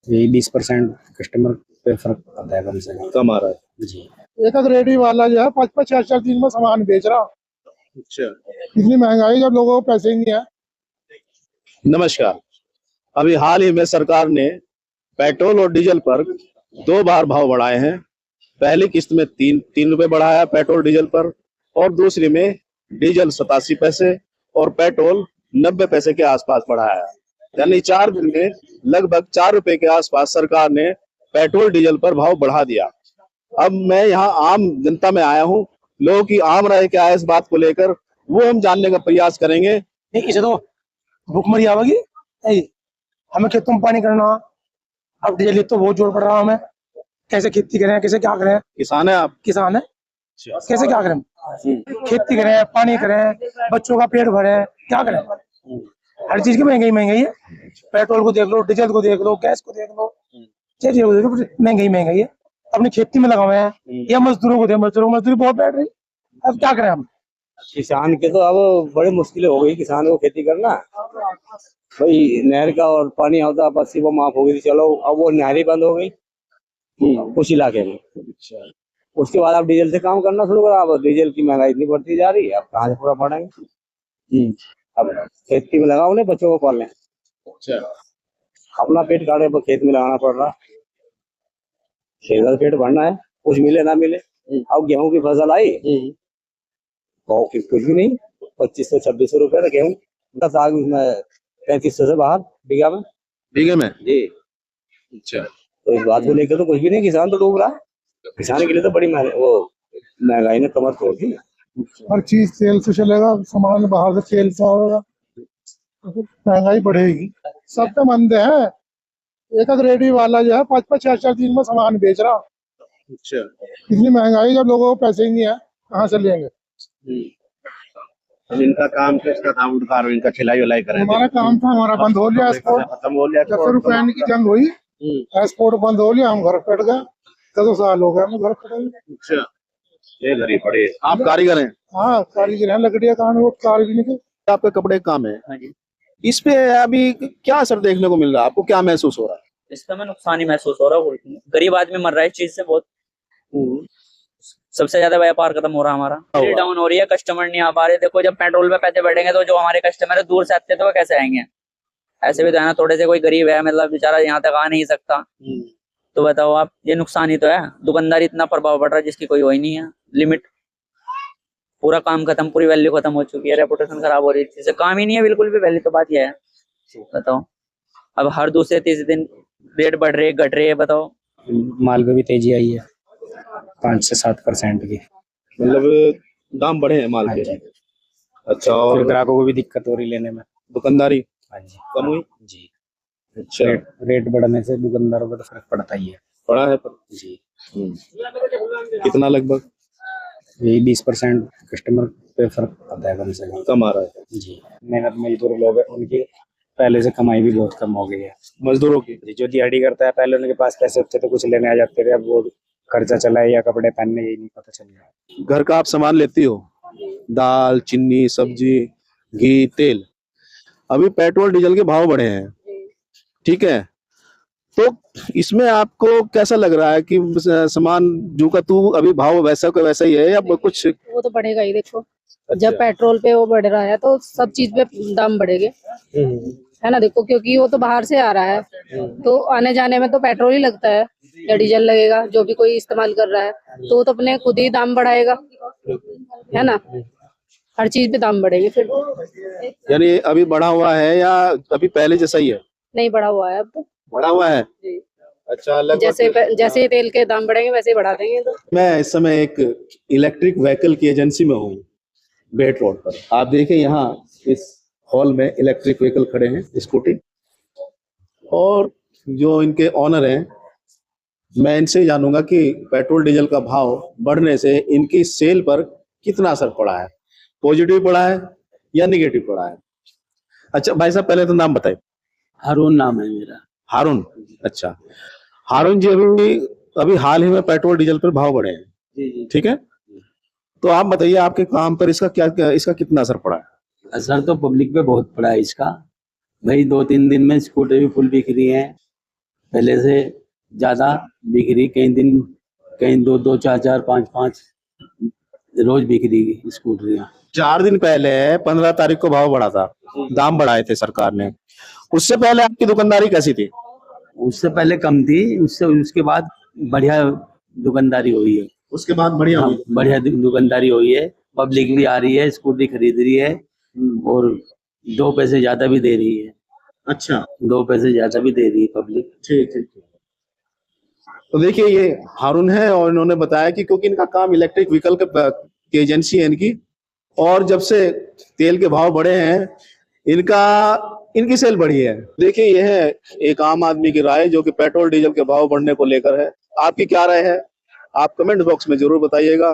यही 20% कस्टमर पे फर्क पड़ता है, कम से कम आ रहा है जी। एक रेडी वाला जो है 5-5 6-6 दिन में सामान बेच रहा। अच्छा। इतनी महंगाई जब लोगों को पैसे ही नहीं है। नमस्कार। अभी हाल ही में सरकार ने पेट्रोल और डीजल पर 2 बार भाव बढ़ाए हैं। पहली किस्त में 3 रुपए बढ़ाया पेट्रोल डीजल पर, और दूसरी में डीजल 87 पैसे और पेट्रोल 90 पैसे के आसपास बढ़ाया। यानी 4 दिन में लगभग 4 रुपए के आसपास सरकार ने पेट्रोल डीजल पर भाव बढ़ा दिया। अब मैं यहाँ आम जनता में आया हूँ, लोगों की आम राय क्या है इस बात को लेकर, वो हम जानने का प्रयास करेंगे। नहीं, इसे तो भूखमरी आवेगी। हमें खेतों में पानी करना, अब डीजल तो बहुत जोर पड़ रहा है हमें। कैसे खेती करें, कैसे क्या करें? किसान है आप? किसान है, कैसे क्या करें? खेती करें, पानी करें, बच्चों का पेट भरें, क्या करें? हर चीज की महंगाई है। पेट्रोल को देख लो, डीजल को देख लो, गैस को देख लो, चीजों को देख लो, महंगाई है। अपनी खेती में लगाए हैं या मजदूरों को दे, मजदूरी बहुत बैठ रही। अब क्या करें हम? किसान के तो अब बड़ी मुश्किल हो गई किसान को खेती करना। भाई नहर का और पानी होता बस वो माफ हो गई, चलो अब वो नहर ही बंद हो गई कुछ इलाके में। उसके बाद आप डीजल से काम करना शुरू करा। अब डीजल की महंगाई इतनी बढ़ती जा रही है, अब कहाँ से पूरा पड़ेंगे? अब खेती में लगाओ, ने बच्चों को पालने, अपना पेट काटे पर खेत में लगाना पड़ रहा। खेत का पेट भरना है, कुछ मिले ना मिले। अब गेहूं की फसल आई, कुछ भी नहीं, 2500-2600 रुपए का गेहूं, 10 आग उसमें 3500 से बाहर बीघा में जी। अच्छा। तो इस बात को लेकर तो कुछ भी नहीं, किसान तो डूब रहा है। किसान के लिए तो बड़ी महंगाई ने कमर तोड़ दी। हर चीज तेल से चलेगा, सामान बाहर से तेल से आएगा, महंगाई बढ़ेगी। सब तो मंदे हैं। एक रेडी वाला जो है 5-5 6-6 दिन में सामान बेच रहा। अच्छा। इतनी महंगाई जब लोगों को पैसे ही नहीं है, कहाँ से लेंगे? इनका काम किसका था? उनका इनका खिलाई उलाई करें। हमारा काम था, हमारा बंद हो गया। एक्सपोर्ट खत्म हो गया। जब से यूक्रेन की जंग हुई, एक्सपोर्ट बंद हो गया, हम घर कट गए। 10 साल हो गए हमें घर कटे। अच्छा। ये घर ही पड़े। आप कारीगर हैं? हाँ, कारीगर हैं, लकड़ियाँ काम है, वो कारीगर के। आपका कपड़े का काम है। हाँ जी। इस पे अभी क्या असर देखने को मिल रहा है? आपको क्या महसूस हो रहा है? इस पे हमें नुकसान ही महसूस हो रहा है। गरीब आदमी मर रहा है इस चीज से बहुत। सबसे ज्यादा व्यापार खत्म हो रहा है हमारा, डाउन हो रही है, कस्टमर नहीं आ पा रहे। देखो जब पेट्रोल पे पैसे बढ़ेंगे तो जो हमारे कस्टमर है दूर से आते तो वो कैसे आएंगे? ऐसे भी तो है ना, थोड़े से कोई गरीब है, मतलब बेचारा यहाँ तक आ नहीं सकता, तो बताओ आप, ये नुकसान ही तो है। दुकानदारी इतना प्रभाव पड़ रहा है जिसकी कोई वही नहीं है लिमिट। पूरा काम खत्म, पूरी वैल्यू खत्म हो चुकी है, रेपुटेशन खराब हो रही है, इससे काम ही नहीं है बिल्कुल भी। पहले तो बात यह है, बताओ अब हर दूसरे तीसरे दिन रेट बढ़ रहे घट रहे, बताओ। माल पे भी तेजी आई है 5 से 7% की, मतलब दाम बढ़े हैं माल के। अच्छा। और ग्राहकों को भी दिक्कत हो रही लेने में। दुकानदारी हाँ जी, कम हुई जी। अच्छा। रेट बढ़ने से दुकानदारों को तो फर्क पड़ता ही है। पड़ा है पर जी। कितना? लगभग यही 20% कस्टमर पे फर्क पड़ता है, कम से कम आ रहा है जी। मेहनत मजदूर लोग हैं, उनकी पहले से कमाई भी बहुत कम हो गई है। मजदूरों की। जो दिहाड़ी करता है, पहले उनके पास पैसे होते तो कुछ लेने आ जाते थे, अब वो खर्चा चलाए या कपड़े पहनने, यही नहीं पता चल रहा। घर का आप सामान लेती हो, दाल, चीनी, सब्जी, घी, तेल। अभी पेट्रोल डीजल के भाव बढ़े हैं, ठीक है, तो इसमें आपको कैसा लग रहा है कि सामान जू का तू अभी भाव वैसा का वैसा ही है या कुछ? वो तो बढ़ेगा ही। देखो अच्छा। जब पेट्रोल पे वो बढ़ रहा है तो सब चीज पे दाम बढ़ेगे, है ना। देखो क्योंकि वो तो बाहर से आ रहा है, तो आने जाने में तो पेट्रोल ही लगता है या डीजल लगेगा, जो भी कोई इस्तेमाल कर रहा है, तो वो तो अपने खुद ही दाम बढ़ाएगा, है ना। हर चीज पे दाम बढ़ेंगे फिर। यानी अभी बढ़ा हुआ है या अभी पहले जैसा ही है? नहीं, बढ़ा हुआ है अब तो। बढ़ा हुआ है। जी। अच्छा। जैसे तेल के दाम बढ़ेंगे वैसे ही बढ़ा देंगे। तो मैं इस समय एक इलेक्ट्रिक व्हीकल की एजेंसी में हूँ, बेट रोड पर। आप देखें यहाँ इस हॉल में इलेक्ट्रिक व्हीकल खड़े हैं, स्कूटी, और जो इनके ऑनर हैं, मैं इनसे जानूंगा कि पेट्रोल डीजल का भाव बढ़ने से इनकी सेल पर कितना असर पड़ा है, पॉजिटिव पड़ा है या निगेटिव पड़ा है। अच्छा भाई साहब, पहले तो नाम बताइए। हारून नाम है मेरा। हारून। अच्छा हारून जी, अभी हाल ही में पेट्रोल डीजल पर भाव बढ़े हैं, जी। ठीक है, तो आप बताइए आपके काम पर इसका कितना असर पड़ा है? असर तो पब्लिक पे बहुत पड़ा है इसका। भाई 2-3 दिन में स्कूटर भी फुल बिक रही है, पहले से ज्यादा बिक रही, कई दिन कहीं 2-2, 4-4, 5-5 रोज बिक रही स्कूटरियाँ। 4 दिन पहले 15 तारीख को भाव बढ़ा था, दाम बढ़ाए थे सरकार ने। उससे पहले आपकी दुकानदारी कैसी थी? उससे पहले कम थी, उससे उसके बाद बढ़िया दुकानदारी हुई है। उसके बाद बढ़िया हाँ, हुई। बढ़िया दुकानदारी हुई है, पब्लिक भी आ रही है, स्कूटी खरीद रही है और 2 पैसे ज्यादा भी दे रही है। अच्छा, 2 पैसे ज्यादा भी दे रही है पब्लिक। ठीक ठीक। तो देखिए ये हारून है और इन्होंने बताया कि क्योंकि इनका काम इलेक्ट्रिक व्हीकल की एजेंसी है इनकी, और जब से तेल के भाव बढ़े हैं इनकी सेल बढ़ी है। देखिए ये है एक आम आदमी की राय जो कि पेट्रोल डीजल के भाव बढ़ने को लेकर है। आपकी क्या राय है आप कमेंट बॉक्स में जरूर बताइएगा।